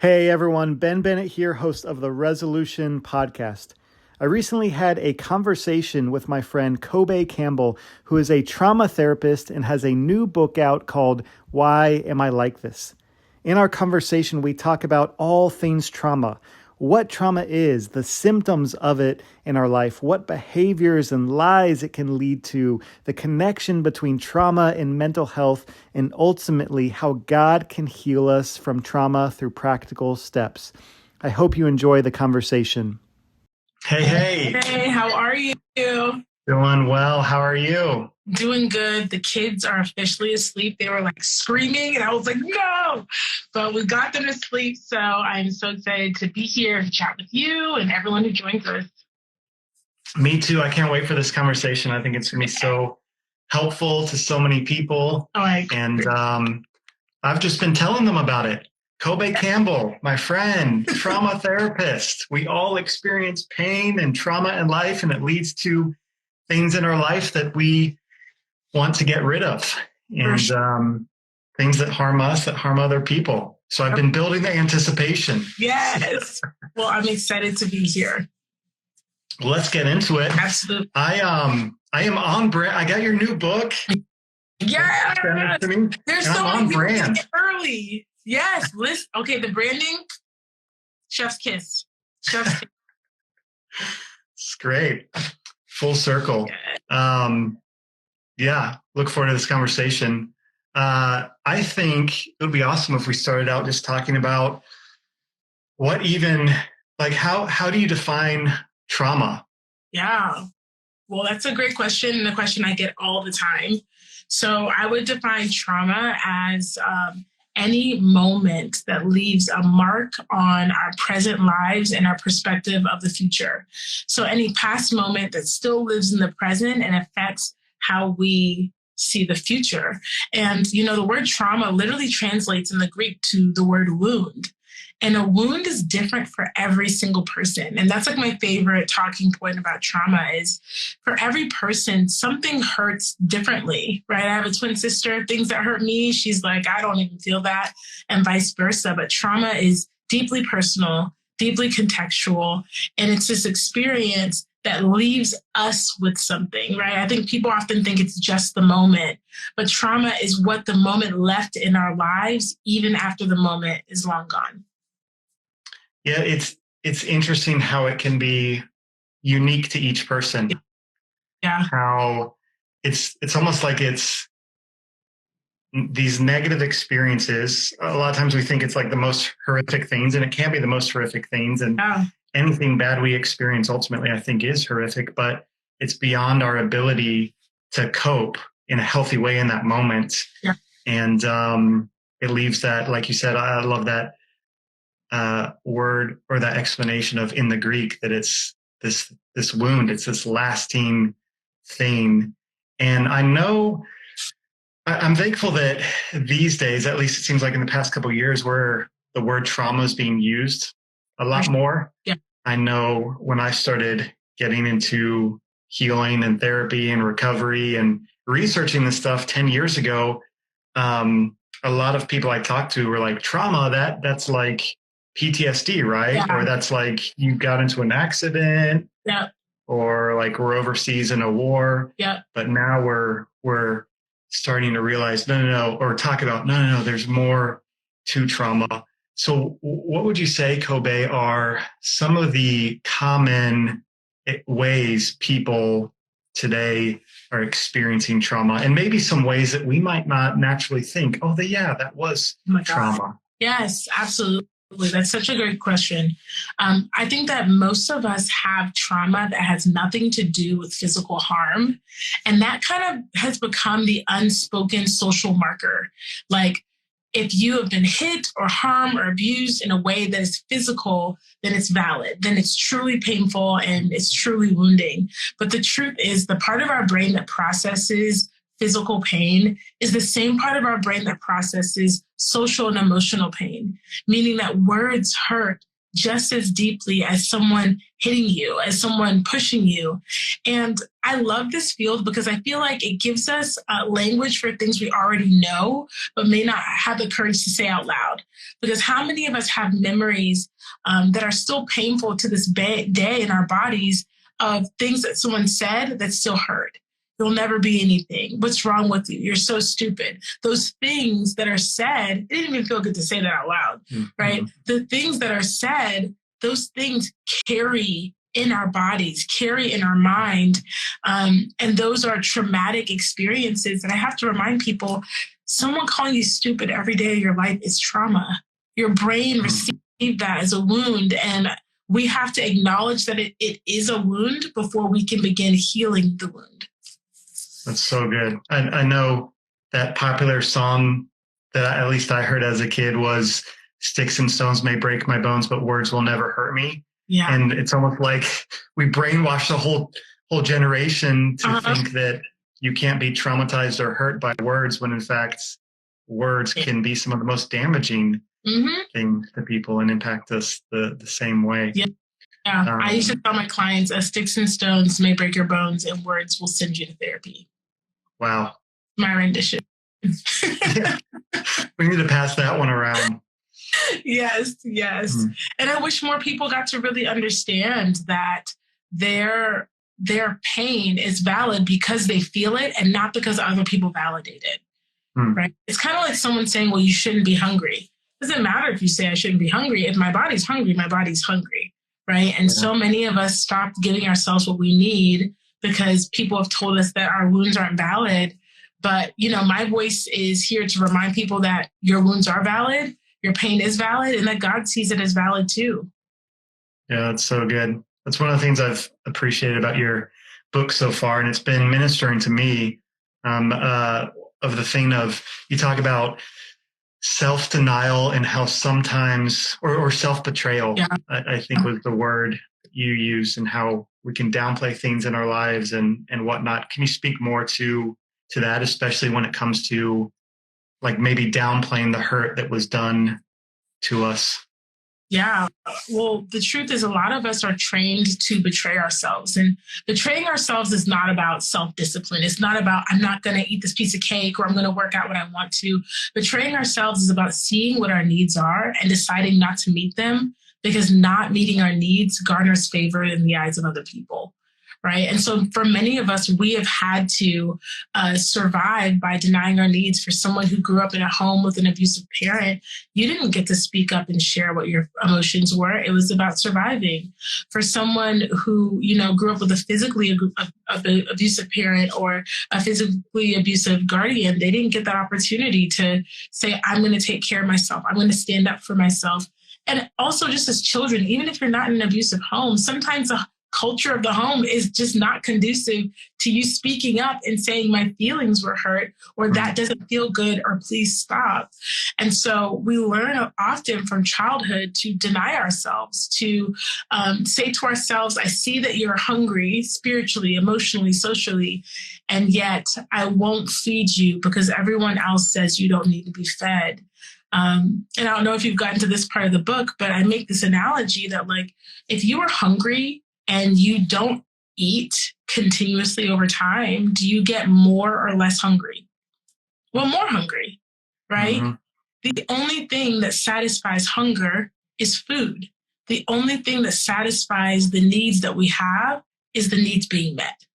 Hey everyone, Ben Bennett here, host of the Resolution podcast. I recently had a conversation with my friend Kobe Campbell, who is a trauma therapist and has a new book out called Why Am I Like This? In our conversation, we talk about all things trauma, what trauma is, the symptoms of it in our life, what behaviors and lies it can lead to, the connection between trauma and mental health, and ultimately how God can heal us from trauma through practical steps. I hope you enjoy the conversation. Hey. Hey, how are you? Doing well. How are you? Doing good. The kids are officially asleep. They were like screaming and I was like, no, but we got them to sleep. So I'm so excited to be here to chat with you and everyone who joins us. Me too. I can't wait for this conversation. I think it's going to be so helpful to so many people. And I've just been telling them about it. Kobe Campbell, my friend, trauma therapist. We all experience pain and trauma in life, and it leads to things in our life that we want to get rid of, and things that harm us, that harm other people. So I've been building the anticipation. Yes. Well, I'm excited to be here. Let's get into it. Absolutely. I am on brand. I got your new book. Yeah. There's so many people brand. Get early. Yes. Listen. Okay. The branding. Chef's kiss. Chef's kiss. It's great. Full circle. Yeah. Look forward to this conversation. I think it would be awesome if we started out just talking about how do you define trauma? Yeah. Well, that's a great question, and a question I get all the time. So I would define trauma as any moment that leaves a mark on our present lives and our perspective of the future. So any past moment that still lives in the present and affects how we see the future. And, the word trauma literally translates in the Greek to the word wound. And a wound is different for every single person. And that's like my favorite talking point about trauma is for every person, something hurts differently, right? I have a twin sister, things that hurt me, she's like, I don't even feel that, and vice versa. But trauma is deeply personal, deeply contextual, and it's this experience that leaves us with something, right? I think people often think it's just the moment, but trauma is what the moment left in our lives, even after the moment is long gone. Yeah, it's interesting how it can be unique to each person. Yeah. How it's almost like it's these negative experiences. A lot of times we think it's like the most horrific things, and it can be the most horrific things. And anything bad we experience ultimately, I think, is horrific, but it's beyond our ability to cope in a healthy way in that moment. Yeah. And it leaves that, like you said, I love that word or that explanation of in the Greek that it's this wound, it's this lasting thing. And I know I'm thankful that these days, at least it seems like in the past couple of years, where the word trauma is being used a lot more. Yeah. I know when I started getting into healing and therapy and recovery and researching this stuff 10 years ago, a lot of people I talked to were like, trauma, that's like PTSD, right? Yeah. Or that's like you got into an accident. Yeah. Or like we're overseas in a war. Yeah. But now we're starting to realize, no, or talk about, no, there's more to trauma. So what would you say, Kobe, are some of the common ways people today are experiencing trauma, and maybe some ways that we might not naturally think, that was trauma? Yes, absolutely. That's such a great question. I think that most of us have trauma that has nothing to do with physical harm. And that kind of has become the unspoken social marker. Like, if you have been hit or harmed or abused in a way that is physical, then it's valid. Then it's truly painful and it's truly wounding. But the truth is, the part of our brain that processes physical pain is the same part of our brain that processes social and emotional pain, meaning that words hurt just as deeply as someone hitting you, as someone pushing you. And I love this field because I feel like it gives us language for things we already know, but may not have the courage to say out loud. Because how many of us have memories that are still painful to this day in our bodies of things that someone said that still hurt? You'll never be anything. What's wrong with you? You're so stupid. Those things that are said, it didn't even feel good to say that out loud, right? The things that are said, those things carry in our bodies, carry in our mind. And those are traumatic experiences. And I have to remind people, someone calling you stupid every day of your life is trauma. Your brain received that as a wound. And we have to acknowledge that it is a wound before we can begin healing the wound. That's so good. I know that popular song that at least I heard as a kid was "Sticks and stones may break my bones, but words will never hurt me." Yeah. And it's almost like we brainwash the whole generation to think that you can't be traumatized or hurt by words, when in fact words can be some of the most damaging things to people and impact us the same way. Yeah. I used to tell my clients, "Sticks and stones may break your bones, and words will send you to therapy." Wow. My rendition. Yeah. We need to pass that one around. Yes. And I wish more people got to really understand that their pain is valid because they feel it and not because other people validate it. Right? It's kind of like someone saying, "Well, you shouldn't be hungry." It doesn't matter if you say I shouldn't be hungry. If my body's hungry, my body's hungry. Right? And so many of us stopped giving ourselves what we need because people have told us that our wounds aren't valid. But, my voice is here to remind people that your wounds are valid, your pain is valid, and that God sees it as valid too. Yeah, that's so good. That's one of the things I've appreciated about your book so far. And it's been ministering to me of the thing of, you talk about self-denial and how sometimes, or self-betrayal, I think was the word you used, and how we can downplay things in our lives and whatnot. Can you speak more to that, especially when it comes to like maybe downplaying the hurt that was done to us? Yeah. Well, the truth is a lot of us are trained to betray ourselves, and betraying ourselves is not about self-discipline. It's not about, I'm not going to eat this piece of cake or I'm going to work out what I want to. Betraying ourselves is about seeing what our needs are and deciding not to meet them, because not meeting our needs garners favor in the eyes of other people. Right. And so for many of us, we have had to survive by denying our needs. For someone who grew up in a home with an abusive parent, you didn't get to speak up and share what your emotions were. It was about surviving. For someone who, grew up with a physically abusive parent or a physically abusive guardian, they didn't get that opportunity to say, I'm going to take care of myself. I'm going to stand up for myself. And also just as children, even if you're not in an abusive home, sometimes the culture of the home is just not conducive to you speaking up and saying my feelings were hurt, or that doesn't feel good, or please stop. And so we learn often from childhood to deny ourselves, to say to ourselves, I see that you're hungry spiritually, emotionally, socially, and yet I won't feed you because everyone else says you don't need to be fed. And I don't know if you've gotten to this part of the book, but I make this analogy that, like, if you are hungry and you don't eat continuously over time, do you get more or less hungry? Well, more hungry, right? The only thing that satisfies hunger is food. The only thing that satisfies the needs that we have is the needs being met,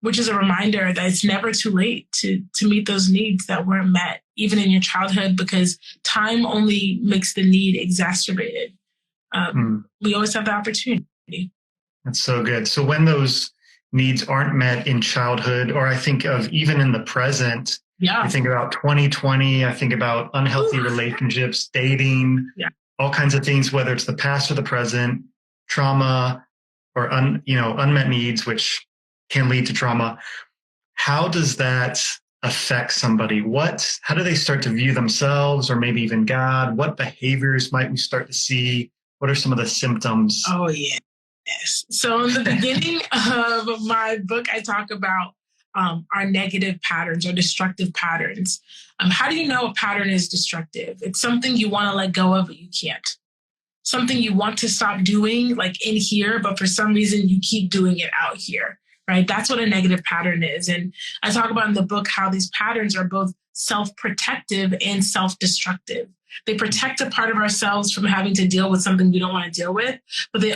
which is a reminder that it's never too late to meet those needs that weren't met, even in your childhood, because time only makes the need exacerbated. We always have the opportunity. That's so good. So when those needs aren't met in childhood, or I think of even in the present, I think about 2020, I think about unhealthy relationships, dating, all kinds of things, whether it's the past or the present, trauma, or unmet needs, which can lead to trauma. How does that affect somebody? How do they start to view themselves, or maybe even God? What behaviors might we start to see? What are some of the symptoms? Oh, yeah. Yes. So in the beginning of my book, I talk about our negative patterns or destructive patterns. How do you know a pattern is destructive? It's something you want to let go of, but you can't. something you want to stop doing, like in here, but for some reason you keep doing it out here, right? That's what a negative pattern is. And I talk about in the book how these patterns are both self-protective and self-destructive. They protect a part of ourselves from having to deal with something we don't want to deal with, but they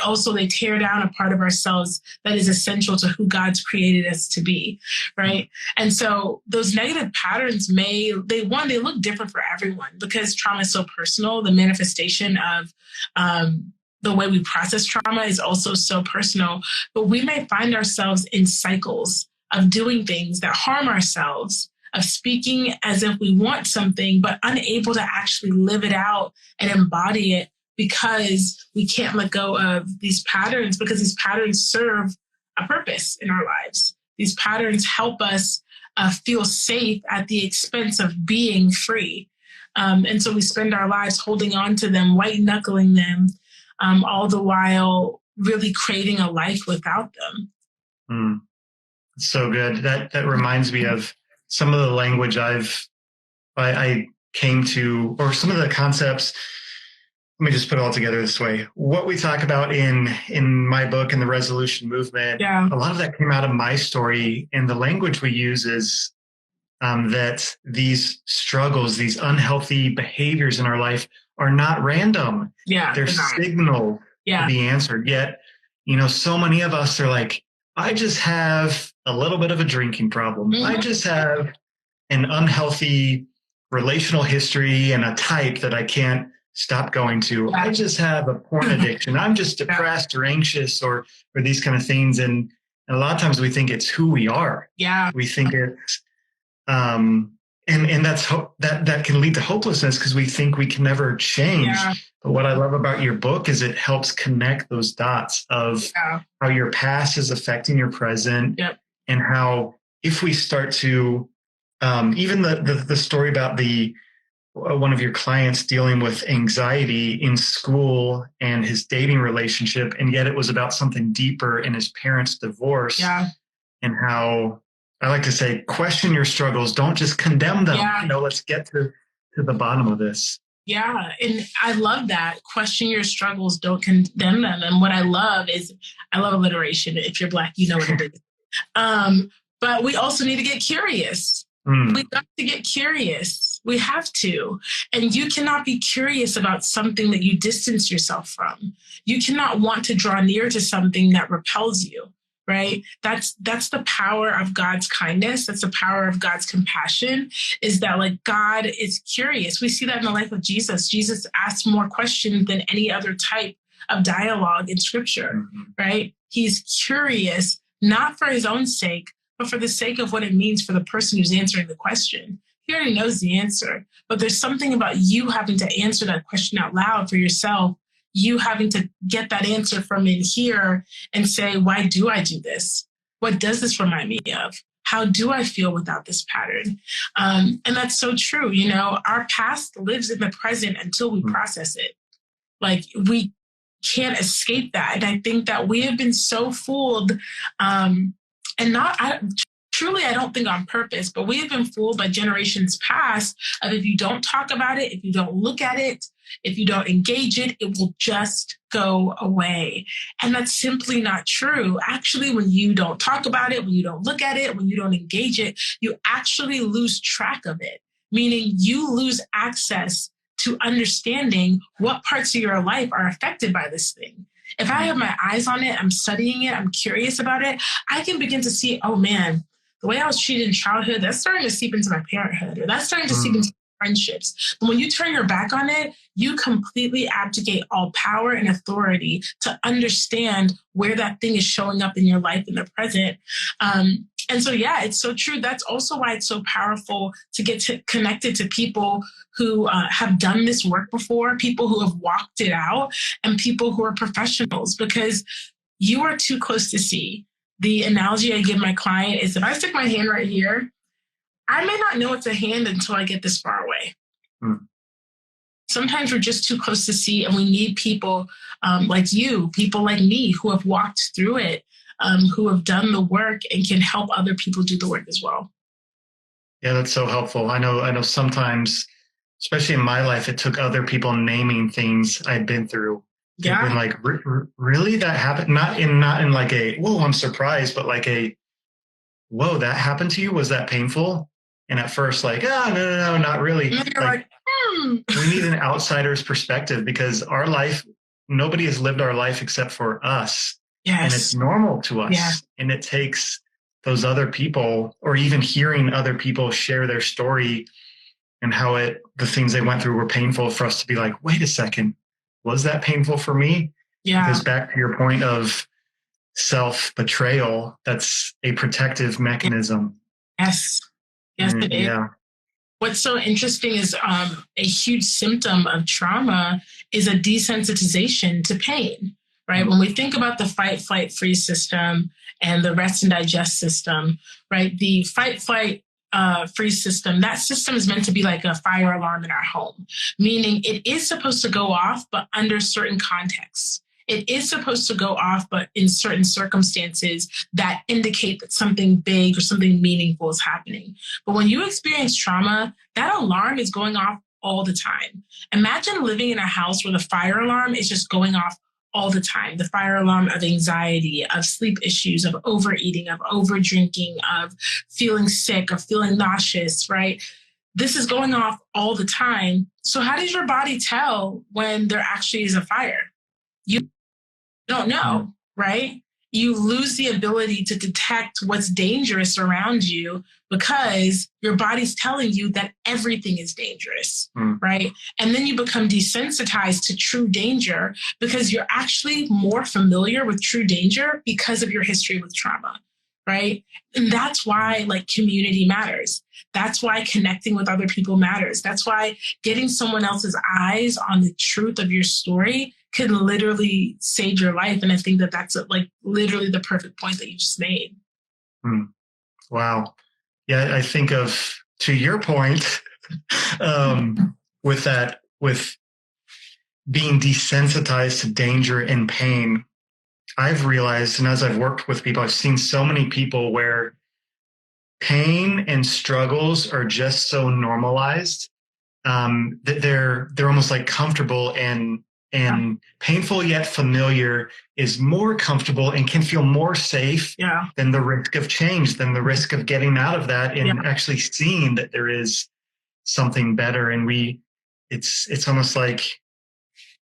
tear down a part of ourselves that is essential to who God's created us to be, right? And so those negative patterns they look different for everyone because trauma is so personal. The manifestation of the way we process trauma is also so personal, but we may find ourselves in cycles of doing things that harm ourselves, of speaking as if we want something, but unable to actually live it out and embody it because we can't let go of these patterns, because these patterns serve a purpose in our lives. These patterns help us feel safe at the expense of being free. And so we spend our lives holding on to them, white knuckling them, all the while really creating a life without them. So good. That reminds me of some of the language I came to, or some of the concepts. Let me just put it all together this way. What we talk about in my book, in the resolution movement, a lot of that came out of my story. And the language we use is that these struggles, these unhealthy behaviors in our life are not random. They're signal to be answered. Yet, so many of us are like, I just have a little bit of a drinking problem. Mm-hmm. I just have an unhealthy relational history and a type that I can't stop going to. I just have a porn addiction. I'm just depressed or anxious or these kind of things. And a lot of times we think it's who we are. We think it's, and that can lead to hopelessness because we think we can never change. But what I love about your book is it helps connect those dots of how your past is affecting your present, and how if we start to, even the story about one of your clients dealing with anxiety in school and his dating relationship, and yet it was about something deeper in his parents' divorce, and how I like to say, question your struggles, don't just condemn them. Let's get to the bottom of this. And I love that. Question your struggles, don't condemn them. And what I love is, I love alliteration. If you're Black, you know what it is. But we also need to get curious. We got to get curious. We have to. And you cannot be curious about something that you distance yourself from. You cannot want to draw near to something that repels you. Right? That's the power of God's kindness. That's the power of God's compassion, is that like God is curious. We see that in the life of Jesus. Jesus asked more questions than any other type of dialogue in scripture, right? He's curious, not for his own sake, but for the sake of what it means for the person who's answering the question. He already knows the answer, but there's something about you having to answer that question out loud for yourself, you having to get that answer from in here and say, why do I do this? What does this remind me of? How do I feel without this pattern? And that's so true. Our past lives in the present until we process it. Like, we can't escape that. And I think that we have been so fooled, truly, I don't think on purpose, but we have been fooled by generations past of, if you don't talk about it, if you don't look at it, if you don't engage it, it will just go away. And that's simply not true. Actually, when you don't talk about it, when you don't look at it, when you don't engage it, you actually lose track of it, meaning you lose access to understanding what parts of your life are affected by this thing. If I have my eyes on it, I'm studying it, I'm curious about it, I can begin to see, oh man, the way I was treated in childhood, that's starting to seep into my parenthood, or that's starting to seep into friendships. But when you turn your back on it, you completely abdicate all power and authority to understand where that thing is showing up in your life in the present. And so, it's so true. That's also why it's so powerful to get connected to people who have done this work before, people who have walked it out, and people who are professionals, because you are too close to see. The analogy I give my client is, if I stick my hand right here, I may not know it's a hand until I get this far away. Sometimes we're just too close to see, and we need people like you, people like me, who have walked through it, who have done the work and can help other people do the work as well. Yeah, that's so helpful. I know sometimes, especially in my life, it took other people naming things I'd been through Yeah. And like, really, that happened? Not in like a, whoa, I'm surprised, but like a, whoa, that happened to you? Was that painful? And at first, like, no, not really. And you're Like, hmm. we need an outsider's perspective because our life, nobody has lived our life except for us. Yes. And it's normal to us. Yeah. And it takes those other people, or even hearing other people share their story and how the things they went through were painful, for us to be like, wait a second, was that painful for me? Yeah. Because back to your point of self-betrayal, that's a protective mechanism. Yes. Yes, it is. Yeah. What's so interesting is a huge symptom of trauma is a desensitization to pain, right? When we think about the fight, flight, freeze system and the rest and digest system, right? The fight, flight, freeze system, that system is meant to be like a fire alarm in our home, meaning it is supposed to go off, but under certain contexts. It is supposed to go off, but in certain circumstances that indicate that something big or something meaningful is happening. But when you experience trauma, that alarm is going off all the time. Imagine living in a house where the fire alarm is just going off all the time. The fire alarm of anxiety, of sleep issues, of overeating, of over drinking, of feeling sick, of feeling nauseous, right? This is going off all the time. So how does your body tell when there actually is a fire? You don't know, right? You lose the ability to detect what's dangerous around you because your body's telling you that everything is dangerous, right? And then you become desensitized to true danger because you're actually more familiar with true danger because of your history with trauma, right? And that's why like community matters. That's why connecting with other people matters. That's why getting someone else's eyes on the truth of your story can literally save your life. And I think that that's like literally the perfect point that you just made. Wow. Yeah, I think of, to your point, with being desensitized to danger and pain, I've realized, and as I've worked with people, I've seen so many people where pain and struggles are just so normalized that they're almost like comfortable, and painful yet familiar is more comfortable and can feel more safe than the risk of change, than the risk of getting out of that and actually seeing that there is something better. And it's almost like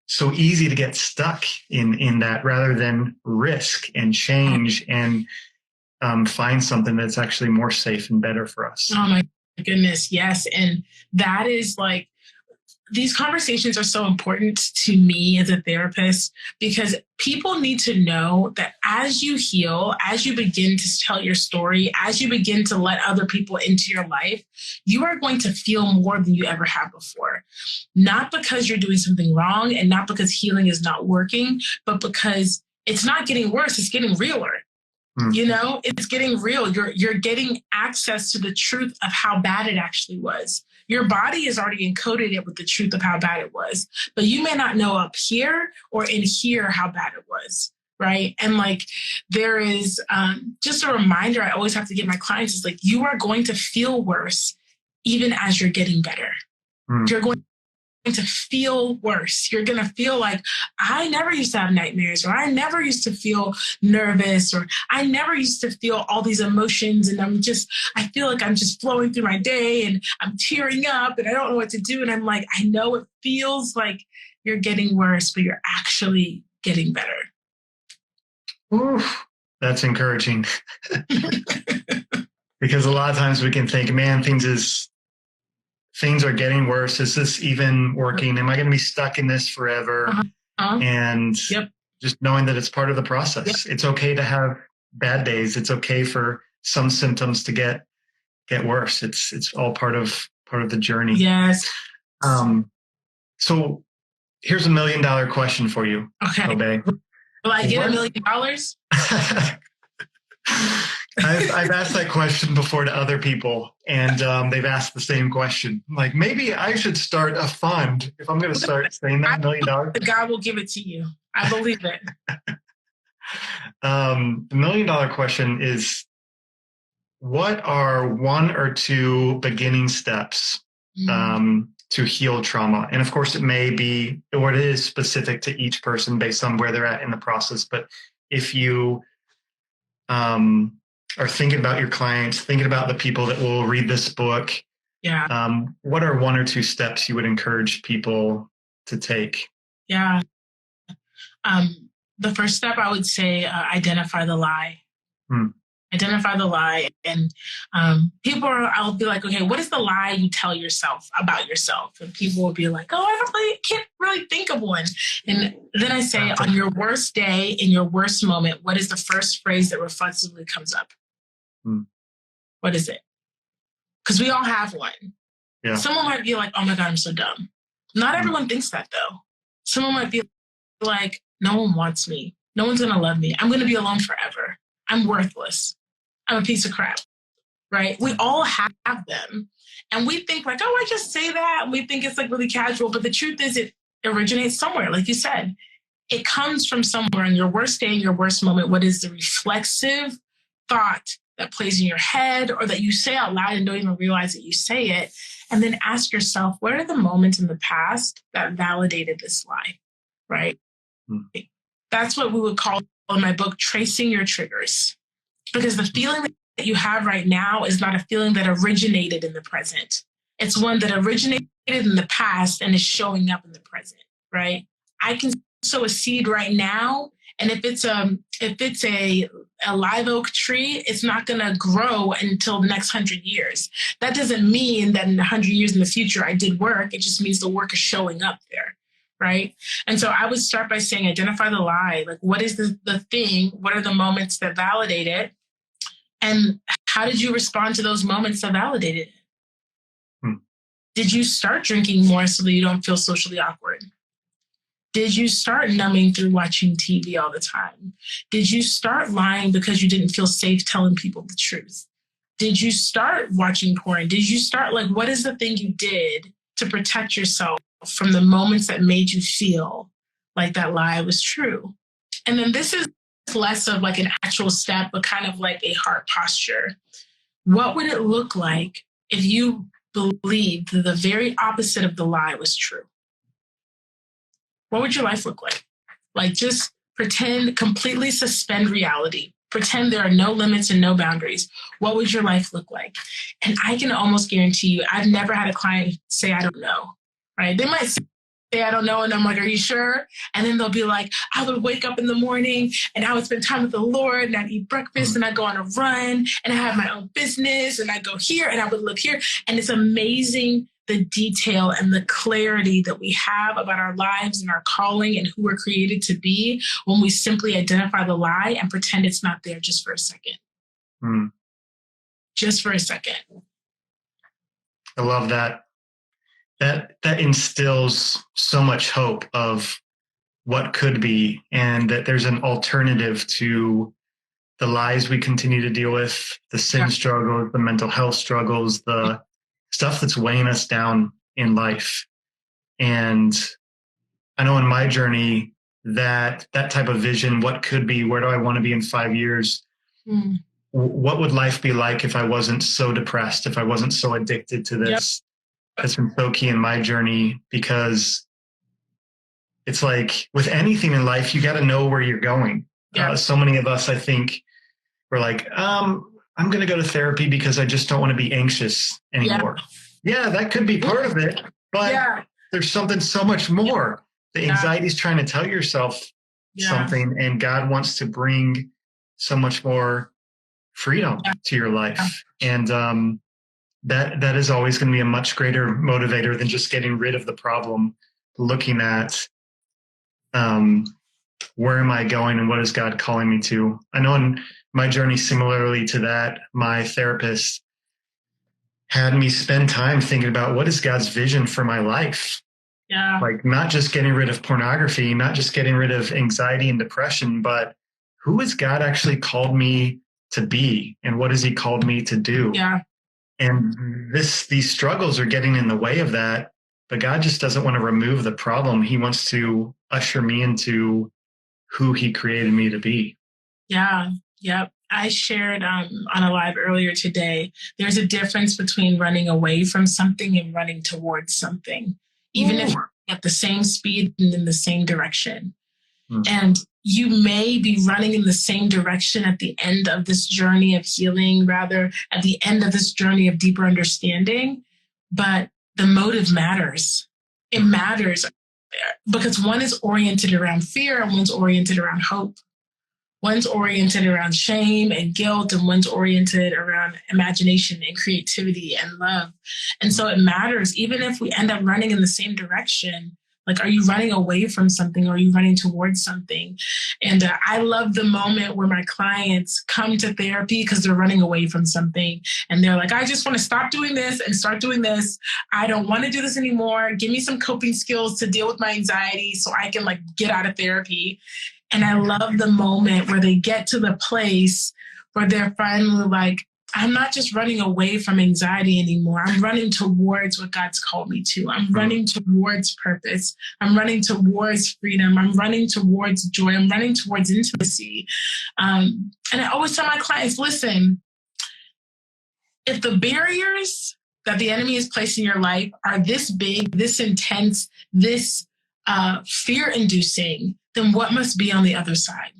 so easy to get stuck in that rather than risk and change and find something that's actually more safe and better for us. Oh my goodness, yes. And that is like, these conversations are so important to me as a therapist because people need to know that as you heal, as you begin to tell your story, as you begin to let other people into your life, you are going to feel more than you ever have before. Not because you're doing something wrong and not because healing is not working, but because it's not getting worse, it's getting realer. You know, it's getting real. You're getting access to the truth of how bad it actually was. Your body has already encoded it with the truth of how bad it was, but you may not know up here or in here how bad it was, right? And like, there is just a reminder I always have to give my clients is like, you are going to feel worse even as you're getting better. You're going to feel worse. You're going to feel like, I never used to have nightmares, or I never used to feel nervous, or I never used to feel all these emotions. And I feel like I'm just flowing through my day and I'm tearing up and I don't know what to do. And I'm like, I know it feels like you're getting worse, but you're actually getting better. Oof, that's encouraging. Because a lot of times we can think, man, things are getting worse. Is this even working? Am I going to be stuck in this forever? And just knowing that it's part of the process. It's okay to have bad days. It's okay for some symptoms to get worse. It's all part of the journey. Yes. So here's $1 million question for you. Okay. Kobe. Will I get $1 million? I've asked that question before to other people, and they've asked the same question. Like, maybe I should start a fund if I'm going to start saying that $1 million. God will give it to you. I believe it. The $1 million question is, what are one or two beginning steps to heal trauma. And of course, it may be, or it is specific to each person based on where they're at in the process. But if you are thinking about your clients, thinking about the people that will read this book, what are one or two steps you would encourage people to take? Yeah. The first step, I would say, identify the lie. Identify the lie. And I'll be like, okay, what is the lie you tell yourself about yourself? And people will be like, oh, can't really think of one. And then I say, on your worst day, in your worst moment, what is the first phrase that reflexively comes up? What is it? Because we all have one. Yeah. Someone might be like, oh my God, I'm so dumb. Not everyone thinks that though. Someone might be like, no one wants me. No one's going to love me. I'm going to be alone forever. I'm worthless. I'm a piece of crap, right? We all have them. And we think like, oh, I just say that. We think it's like really casual. But the truth is it originates somewhere. Like you said, it comes from somewhere. In your worst day, in your worst moment, what is the reflexive thought that plays in your head or that you say out loud and don't even realize that you say it? And then ask yourself, what are the moments in the past that validated this lie, right? That's what we would call in my book, tracing your triggers. Because the feeling that you have right now is not a feeling that originated in the present. It's one that originated in the past and is showing up in the present, right? I can sow a seed right now, and if it's a live oak tree, it's not going to grow until the next 100 years. That doesn't mean that in 100 years in the future I did work. It just means the work is showing up there. Right. And so I would start by saying, identify the lie. Like, what is the thing? What are the moments that validate it? And how did you respond to those moments that validated it? Did you start drinking more so that you don't feel socially awkward? Did you start numbing through watching TV all the time? Did you start lying because you didn't feel safe telling people the truth? Did you start watching porn? Did you start, like, what is the thing you did to protect yourself from the moments that made you feel like that lie was true? And then this is less of like an actual step, but kind of like a heart posture. What would it look like if you believed that the very opposite of the lie was true? What would your life look like? Like, just pretend, completely suspend reality. Pretend there are no limits and no boundaries. What would your life look like? And I can almost guarantee you, I've never had a client say, I don't know, right? They might say, I don't know. And I'm like, are you sure? And then they'll be like, I would wake up in the morning and I would spend time with the Lord and I'd eat breakfast and I'd go on a run and I have my own business and I go here and I would live here. And it's amazing the detail and the clarity that we have about our lives and our calling and who we're created to be when we simply identify the lie and pretend it's not there just for a second. Just for a second. I love that. That instills so much hope of what could be, and that there's an alternative to the lies we continue to deal with, the sin struggles, the mental health struggles, the stuff that's weighing us down in life. And I know in my journey that type of vision, what could be, where do I want to be in 5 years? What would life be like if I wasn't so depressed, if I wasn't so addicted to this? That's been so key in my journey, because it's like with anything in life, you got to know where you're going. So many of us, I think, we're like, I'm going to go to therapy because I just don't want to be anxious anymore. Yeah, that could be part of it, but there's something so much more. The anxiety is trying to tell yourself something, and God wants to bring so much more freedom to your life. And that is always going to be a much greater motivator than just getting rid of the problem, looking at where am I going and what is God calling me to? I know in my journey, similarly to that, my therapist had me spend time thinking about what is God's vision for my life? Like, not just getting rid of pornography, not just getting rid of anxiety and depression, but who has God actually called me to be, and what has he called me to do? And these struggles are getting in the way of that, but God just doesn't want to remove the problem. He wants to usher me into who he created me to be. Yep. I shared on a live earlier today, there's a difference between running away from something and running towards something, even if you're at the same speed and in the same direction. And you may be running in the same direction at the end of this journey of healing, rather at the end of this journey of deeper understanding, but the motive matters. It matters because one is oriented around fear and one's oriented around hope. One's oriented around shame and guilt, and one's oriented around imagination and creativity and love. And so it matters, even if we end up running in the same direction. Like, are you running away from something, or are you running towards something? And I love the moment where my clients come to therapy because they're running away from something. And they're like, I just want to stop doing this and start doing this. I don't want to do this anymore. Give me some coping skills to deal with my anxiety so I can get out of therapy. And I love the moment where they get to the place where they're finally like, I'm not just running away from anxiety anymore. I'm running towards what God's called me to. I'm running towards purpose. I'm running towards freedom. I'm running towards joy. I'm running towards intimacy. And I always tell my clients, listen, if the barriers that the enemy is placing in your life are this big, this intense, this fear-inducing, then what must be on the other side?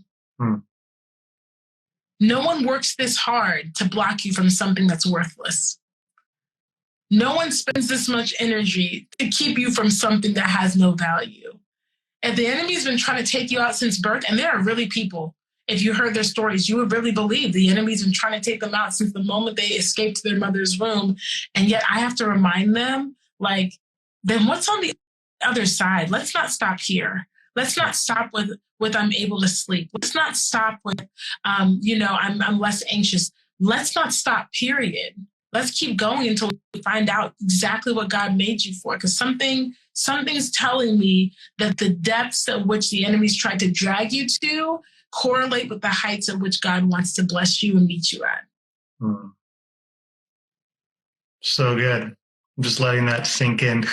No one works this hard to block you from something that's worthless. No one spends this much energy to keep you from something that has no value. If the enemy's been trying to take you out since birth, and there are really people, if you heard their stories, you would really believe the enemy's been trying to take them out since the moment they escaped their mother's womb. And yet I have to remind them, then what's on the other side? Let's not stop here. Let's not stop with I'm able to sleep. Let's not stop with, I'm less anxious. Let's not stop, period. Let's keep going until we find out exactly what God made you for. Because something's telling me that the depths at which the enemy's tried to drag you to correlate with the heights at which God wants to bless you and meet you at. So good. I'm just letting that sink in.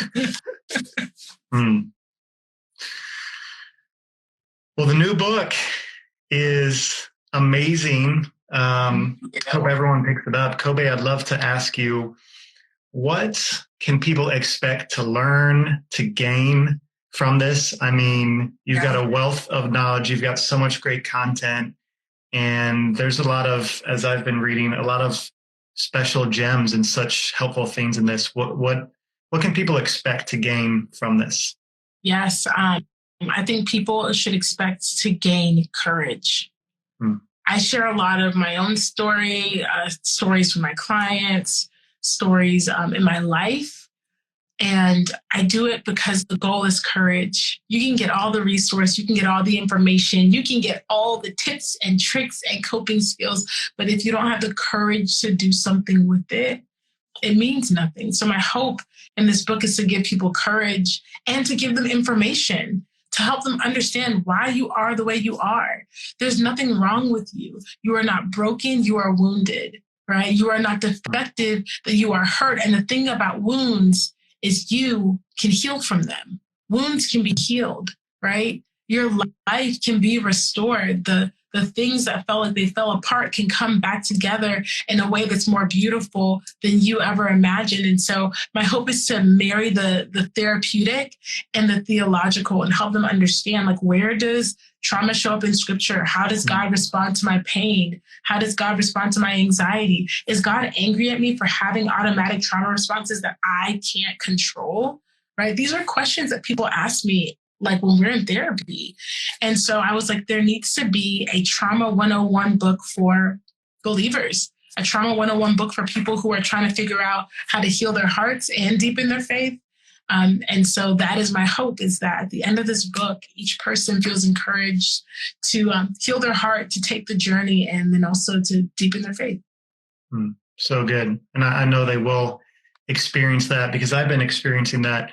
Well, the new book is amazing. Hope everyone picks it up. Kobe, I'd love to ask you, what can people expect to learn, to gain from this? I mean, you've got a wealth of knowledge. You've got so much great content. And there's a lot of, as I've been reading, a lot of special gems and such helpful things in this. What can people expect to gain from this? Yes. I think people should expect to gain courage. I share a lot of my own stories from my clients, stories in my life. And I do it because the goal is courage. You can get all the resource, you can get all the information, you can get all the tips and tricks and coping skills. But if you don't have the courage to do something with it, it means nothing. So my hope in this book is to give people courage and to give them information, to help them understand why you are the way you are. There's nothing wrong with you. You are not broken, you are wounded, right? You are not defective, that you are hurt. And the thing about wounds is you can heal from them. Wounds can be healed, right? Your life can be restored. The things that felt like they fell apart can come back together in a way that's more beautiful than you ever imagined. And so my hope is to marry the therapeutic and the theological and help them understand, where does trauma show up in scripture? How does God respond to my pain? How does God respond to my anxiety? Is God angry at me for having automatic trauma responses that I can't control? Right? These are questions that people ask me when we're in therapy. And so I was like, there needs to be a trauma 101 book for believers, a trauma 101 book for people who are trying to figure out how to heal their hearts and deepen their faith. And so that is my hope, is that at the end of this book, each person feels encouraged to heal their heart, to take the journey, and then also to deepen their faith. So good. And I know they will experience that, because I've been experiencing that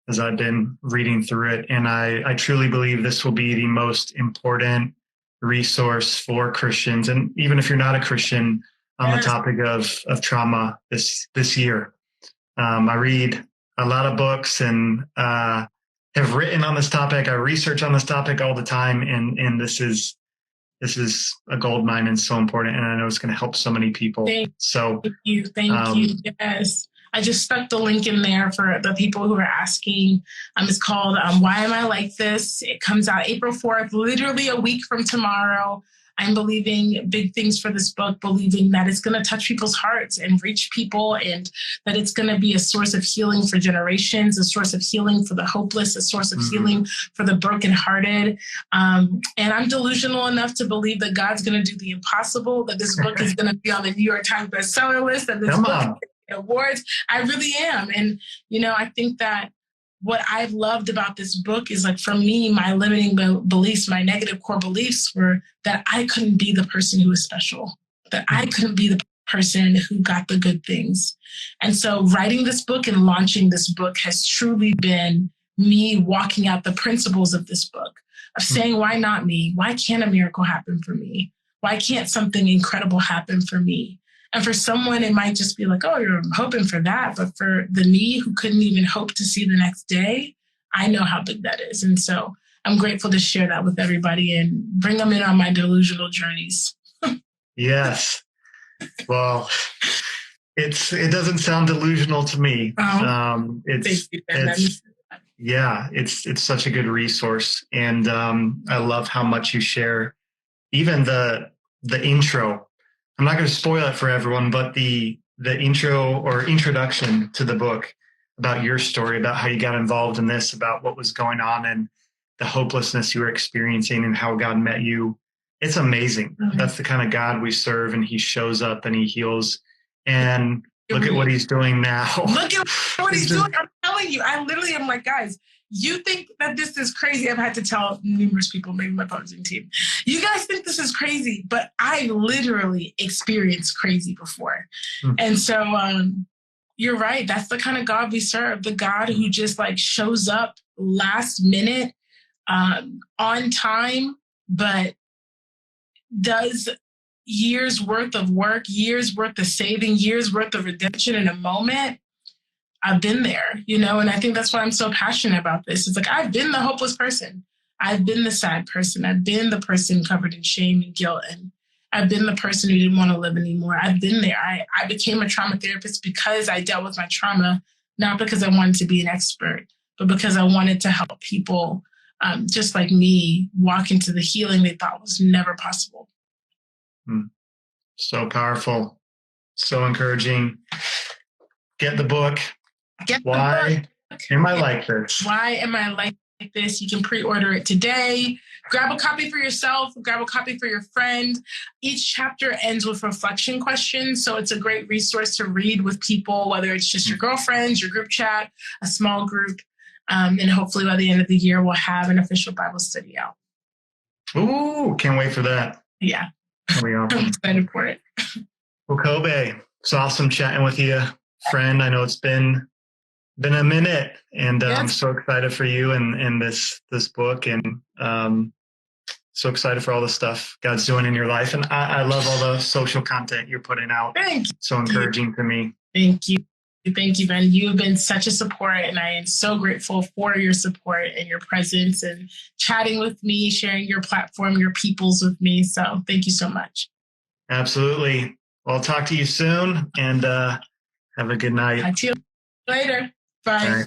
as I've been reading through it. And I truly believe this will be the most important resource for Christians. And even if you're not a Christian, on the topic of trauma this year. I read a lot of books and have written on this topic. I research on this topic all the time. And this is this is a gold mine and so important. And I know it's going to help so many people. Thank So you. Thank you. Yes. I just stuck the link in there for the people who are asking. It's called Why Am I Like This? It comes out April 4th, literally a week from tomorrow. I'm believing big things for this book, believing that it's going to touch people's hearts and reach people, and that it's going to be a source of healing for generations, a source of healing for the hopeless, a source of healing for the brokenhearted. And I'm delusional enough to believe that God's going to do the impossible, that this book is going to be on the New York Times bestseller list, that this book awards. I really am. And, I think that what I've loved about this book is, like, for me, my limiting beliefs, my negative core beliefs were that I couldn't be the person who was special, that I couldn't be the person who got the good things. And so writing this book and launching this book has truly been me walking out the principles of this book, of saying, why not me? Why can't a miracle happen for me? Why can't something incredible happen for me? And for someone, it might just be like, oh, you're hoping for that. But for the me who couldn't even hope to see the next day, I know how big that is. And so I'm grateful to share that with everybody and bring them in on my delusional journeys. Yes. Well, it doesn't sound delusional to me. It's such a good resource. And I love how much you share, even the intro. I'm not going to spoil it for everyone, but the intro or introduction to the book about your story, about how you got involved in this, about what was going on and the hopelessness you were experiencing and how God met you. It's amazing. That's the kind of God we serve, and he shows up and he heals. And look at what he's doing now. Look at what he's doing. I'm telling you, I literally am like, guys, you think that this is crazy. I've had to tell numerous people, maybe my publishing team, you guys think this is crazy, but I literally experienced crazy before. And so you're right. That's the kind of God we serve, the God who just, like, shows up last minute, on time, but does years worth of work, years worth of saving, years worth of redemption in a moment. I've been there, and I think that's why I'm so passionate about this. It's like, I've been the hopeless person. I've been the sad person. I've been the person covered in shame and guilt. And I've been the person who didn't want to live anymore. I've been there. I became a trauma therapist because I dealt with my trauma, not because I wanted to be an expert, but because I wanted to help people just like me walk into the healing they thought was never possible. So powerful. So encouraging. Get the book. Why am I like this? Why am I like this? You can pre-order it today. Grab a copy for yourself. Grab a copy for your friend. Each chapter ends with reflection questions. So it's a great resource to read with people, whether it's just your girlfriends, your group chat, a small group. And hopefully by the end of the year, we'll have an official Bible study out. Ooh, can't wait for that. Yeah. Awesome. I'm excited for it. Well, Kobe, it's awesome chatting with you, friend. I know it's been a minute, and I'm so excited for you and this book, and so excited for all the stuff God's doing in your life. And I love all the social content you're putting out. Thank you. So encouraging to me. Thank you. Thank you, Ben. You've been such a support, and I am so grateful for your support and your presence and chatting with me, sharing your platform, your peoples with me. So thank you so much. Absolutely. Well, I'll talk to you soon, and have a good night. Talk to you later. Bye.